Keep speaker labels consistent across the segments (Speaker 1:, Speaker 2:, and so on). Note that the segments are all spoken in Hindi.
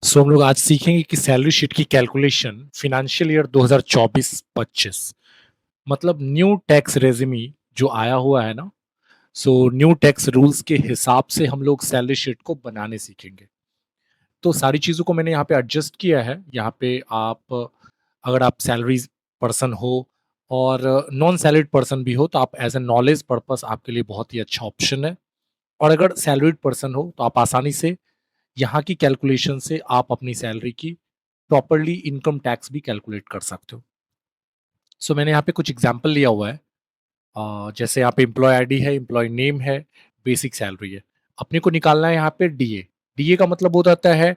Speaker 1: हम लोग आज सीखेंगे कि सैलरी शीट की कैलकुलेशन फाइनेंशियल ईयर 2024-25 मतलब न्यू टैक्स रेजिमी जो आया हुआ है ना। न्यू टैक्स रूल्स के हिसाब से हम लोग सैलरी शीट को बनाने सीखेंगे। तो सारी चीज़ों को मैंने यहाँ पे एडजस्ट किया है। यहाँ पे आप अगर आप सैलरी पर्सन हो और नॉन सैलरीड पर्सन भी हो तो आप एज ए नॉलेज पर्पस आपके लिए बहुत ही अच्छा ऑप्शन है। और अगर सैलरीड पर्सन हो तो आप आसानी से यहाँ की कैलकुलेशन से आप अपनी सैलरी की प्रॉपरली इनकम टैक्स भी कैलकुलेट कर सकते हो। मैंने यहाँ पे कुछ एग्जांपल लिया हुआ है। जैसे यहाँ पे एम्प्लॉय आईडी है, एम्प्लॉय नेम है, बेसिक सैलरी है। अपने को निकालना है यहाँ पे डीए। डीए का मतलब हो जाता है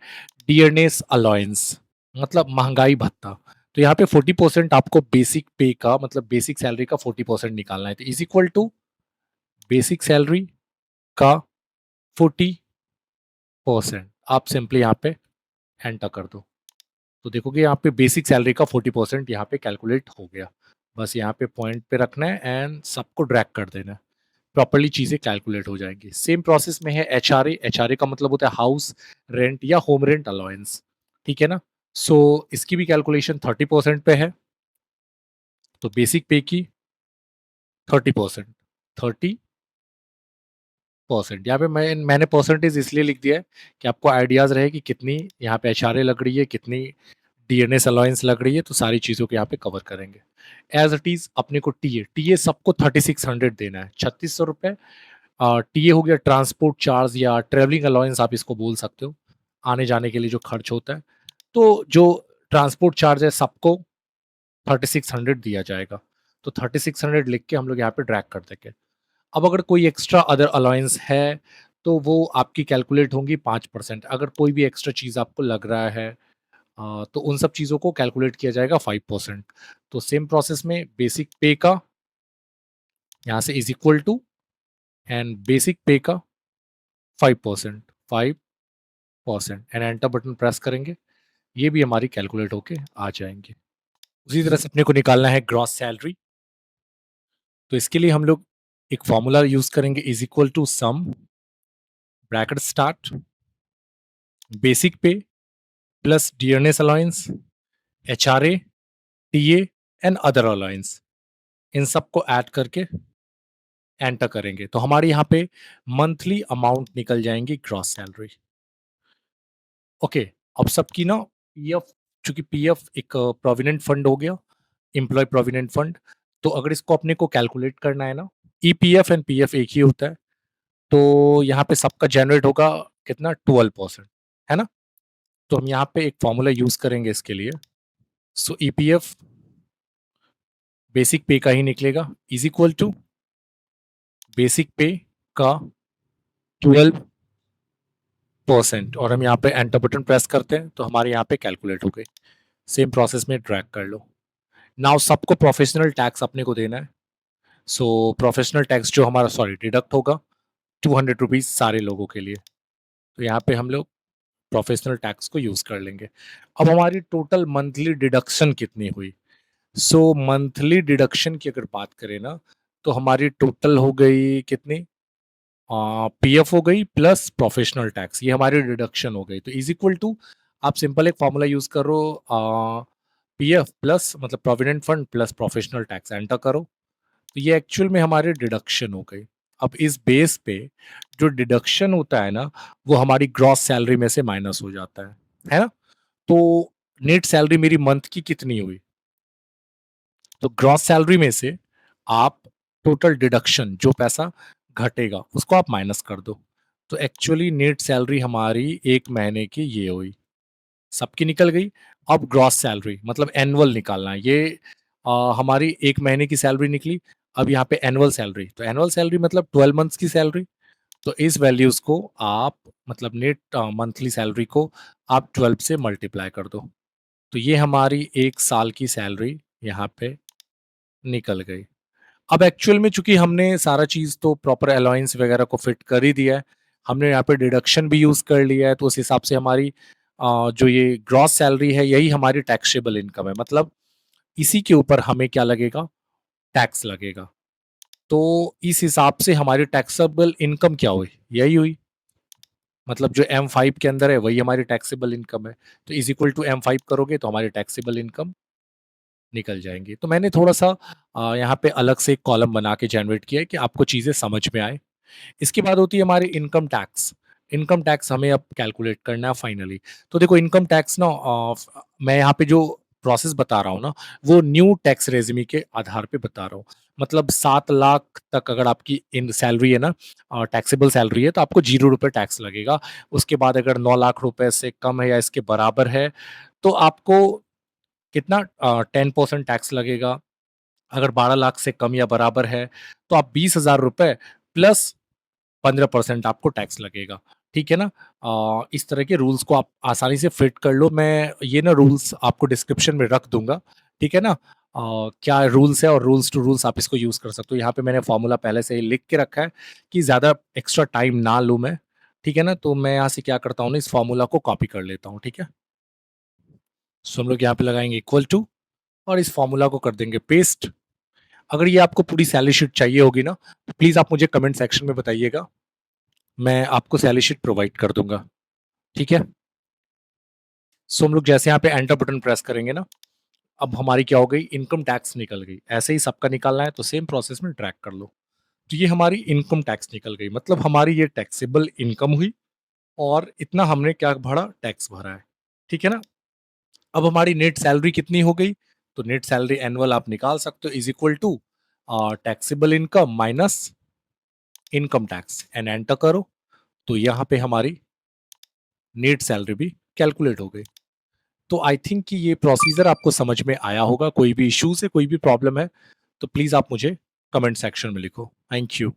Speaker 1: डियरनेस अलाउंस, मतलब महंगाई भत्ता। तो यहाँ पे 40% आपको बेसिक पे का मतलब बेसिक सैलरी का 40% निकालना है। तो is equal to basic salary का 40%। आप सिंपली यहाँ पे एंटर कर दो। तो देखोगे यहाँ पे बेसिक सैलरी का 40% यहाँ पे कैलकुलेट हो गया। बस यहाँ पे पॉइंट पे रखना है एंड सबको ड्रैग कर देना है। प्रॉपर्ली चीजें कैलकुलेट हो जाएंगी। सेम प्रोसेस में है एचआरए। एचआरए का मतलब होता है हाउस रेंट या होम रेंट अलाउंस। ठीक है ना। इसकी भी कैलकुलेशन 30% पे है। तो बेसिक पे की 30%, 30%। यहाँ पे मैंने परसेंटेज इसलिए लिख दिया है कि आपको आइडियाज रहे कि कितनी यहाँ पे एचआरए लग रही है, कितनी डीएनएस अलाउंस लग रही है। तो सारी चीजों को यहाँ पे कवर करेंगे। एज इट इज अपने को टीए टीए सबको 3600 देना है, 3600 रुपए। टीए हो गया ट्रांसपोर्ट चार्ज या ट्रेवलिंग अलाउंस, आप इसको बोल सकते हो, आने जाने के लिए जो खर्च होता है। तो जो ट्रांसपोर्ट चार्ज है सबको 3600 दिया जाएगा। तो 3600 लिख के हम लोग यहाँ पे ड्रैग कर देंगे। अब अगर कोई एक्स्ट्रा अदर अलाउंस है तो वो आपकी कैलकुलेट होंगी 5%। अगर कोई भी एक्स्ट्रा चीज़ आपको लग रहा है तो उन सब चीज़ों को कैलकुलेट किया जाएगा 5%। तो सेम प्रोसेस में बेसिक पे का यहाँ से is equal to and basic pay का 5%, 5% एंड एंटर बटन प्रेस करेंगे। ये भी हमारी कैलकुलेट होके आ जाएंगे। उसी तरह से अपने को निकालना है ग्रॉस सैलरी। तो इसके लिए हम लोग एक फॉर्मूला यूज करेंगे, is equal to sum bracket start basic पे plus dearness allowance, HRA, TA and other allowance. इन सबको ऐड करके एंटर करेंगे तो हमारे यहाँ पे मंथली अमाउंट निकल जाएंगी ग्रॉस सैलरी। ओके। अब सबकी ना पीएफ, चूंकि पीएफ एक प्रोविडेंट फंड हो गया, एम्प्लॉय प्रोविडेंट फंड। तो अगर इसको अपने को कैलकुलेट करना है ना, ईपीएफ एंड पीएफ एक ही होता है। तो यहाँ पे सबका जनरेट होगा कितना, 12%, है ना। तो हम यहाँ पे एक फॉर्मूला यूज करेंगे इसके लिए। ईपीएफ बेसिक पे का ही निकलेगा, is equal to basic pay का 12%। और हम यहाँ पे एंटर बटन प्रेस करते हैं तो हमारे यहाँ पे कैलकुलेट हो गई। सेम प्रोसेस में ड्रैग कर लो। नाउ सबको प्रोफेशनल टैक्स अपने को देना है। प्रोफेशनल टैक्स जो हमारा सॉरी डिडक्ट होगा 200 रुपीज सारे लोगों के लिए। तो यहाँ पे हम लोग प्रोफेशनल टैक्स को यूज कर लेंगे। अब हमारी टोटल मंथली डिडक्शन कितनी हुई। मंथली डिडक्शन की अगर बात करें ना तो हमारी टोटल हो गई कितनी, पीएफ हो गई प्लस प्रोफेशनल टैक्स, ये हमारी डिडक्शन हो गई। तो इज इक्वल टू आप सिंपल एक फॉर्मूला यूज करो, पीएफ प्लस मतलब provident fund plus professional tax, enter करो। तो ये एक्चुअल में हमारी डिडक्शन हो गई। अब इस बेस पे जो डिडक्शन होता है ना वो हमारी ग्रॉस सैलरी में से माइनस हो जाता है ना। तो नेट सैलरी मेरी मंथ की कितनी हुई, तो ग्रॉस सैलरी में से आप टोटल डिडक्शन जो पैसा घटेगा उसको आप माइनस कर दो। तो एक्चुअली नेट सैलरी हमारी एक महीने की ये हुई, सबकी निकल गई। अब ग्रॉस सैलरी मतलब एनुअल निकालना है। ये हमारी एक महीने की सैलरी निकली। अब यहाँ पे एनुअल सैलरी, तो एनुअल सैलरी मतलब 12 मंथ्स की सैलरी। तो इस वैल्यूज को आप मतलब नेट मंथली सैलरी को आप 12 से मल्टीप्लाई कर दो। तो ये हमारी एक साल की सैलरी यहाँ पे निकल गई। अब एक्चुअल में चूंकि हमने सारा चीज तो प्रॉपर अलाउंस वगैरह को फिट कर ही दिया है, हमने यहाँ पे डिडक्शन भी यूज कर लिया है, तो उस हिसाब से हमारी जो ये ग्रॉस सैलरी है यही हमारी टैक्सेबल इनकम है। मतलब इसी के ऊपर हमें क्या लगेगा, टैक्स लगेगा। तो इस हिसाब से हमारी टैक्सेबल इनकम क्या हुई, यही हुई। मतलब जो M5 के अंदर है वही हमारी टैक्सेबल इनकम है। तो इज़ इक्वल टू M5 करोगे तो हमारी टैक्सेबल इनकम निकल जाएँगी। तो मैंने थोड़ा-सा यहाँ पे अलग से एक कॉलम बना के जनरेट किया है कि आपको चीज़ें समझ में आए। इसके बाद होती है हमारी इनकम टैक्स। इनकम टैक्स हमें अब कैलकुलेट करना है फाइनली। तो देखो इनकम टैक्स ना मैं यहाँ पे जो प्रोसेस बता रहा हूँ ना, वो न्यू टैक्स रेज़िमी के आधार पे बता रहा हूँ। मतलब 7 लाख तक अगर आपकी इन सैलरी है ना टैक्सेबल सैलरी है तो आपको ₹0 टैक्स लगेगा। उसके बाद अगर 9 लाख रुपए से कम है या इसके बराबर है, तो आपको कितना 10% टैक्स लगेगा। अगर 12 लाख से कम या बराबर है, तो आप ₹20,000 प्लस 15% आपको टैक्स लगेगा, ठीक है ना? इस तरह के रूल्स को आप आसानी से फिट कर लो, मैं ये ना रूल्स आपको डिस्क्रिप्शन में रख दूँगा, ठीक है ना? क्या रूल्स है और रूल्स टू रूल्स आप इसको यूज़ कर सकते हो। यहाँ पे मैंने फ़ॉर्मूला पहले से ही लिख के रखा है कि ज़्यादा एक्स्ट्रा टाइम ना लूँ मैं, ठीक है ना? तो मैं यहाँ से क्या करता हूँ ना, इस फ़ॉर्मूला को कॉपी कर लेता हूँ, ठीक है? सो हम लोग यहाँ पे लगाएँगे इक्वल टू और इस फ़ॉर्मूला को कर देंगे पेस्ट। अगर ये आपको पूरी सैलरी शीट चाहिए होगी ना, तो प्लीज़ आप मुझे कमेंट सेक्शन में बताइएगा। मैं आपको सैलरी शीट प्रोवाइड कर दूँगा, ठीक है? सो हम लोग जैसे यहाँ पे एंटर बटन प्रेस करेंगे ना, अब हमारी क्या हो गई इनकम टैक्स निकल गई। ऐसे ही सबका निकालना है तो सेम प्रोसेस में ड्रैग कर लो। तो ये हमारी इनकम टैक्स निकल गई मतलब हमारी ये टैक्सेबल इनकम हुई और इतना हमने क्या भरा टैक्स भरा है, ठीक है ना? अब हमारी नेट सैलरी कितनी हो गई? तो नेट सैलरी एनुअल आप निकाल सकते हो is equal to taxable income minus income tax and enter करो। तो यहाँ पे हमारी नेट सैलरी भी कैलकुलेट हो गई। तो आई थिंक कि ये प्रोसीजर आपको समझ में आया होगा। कोई भी इश्यूज़ है, कोई भी प्रॉब्लम है, तो प्लीज़ आप मुझे कमेंट सेक्शन में लिखो। Thank you.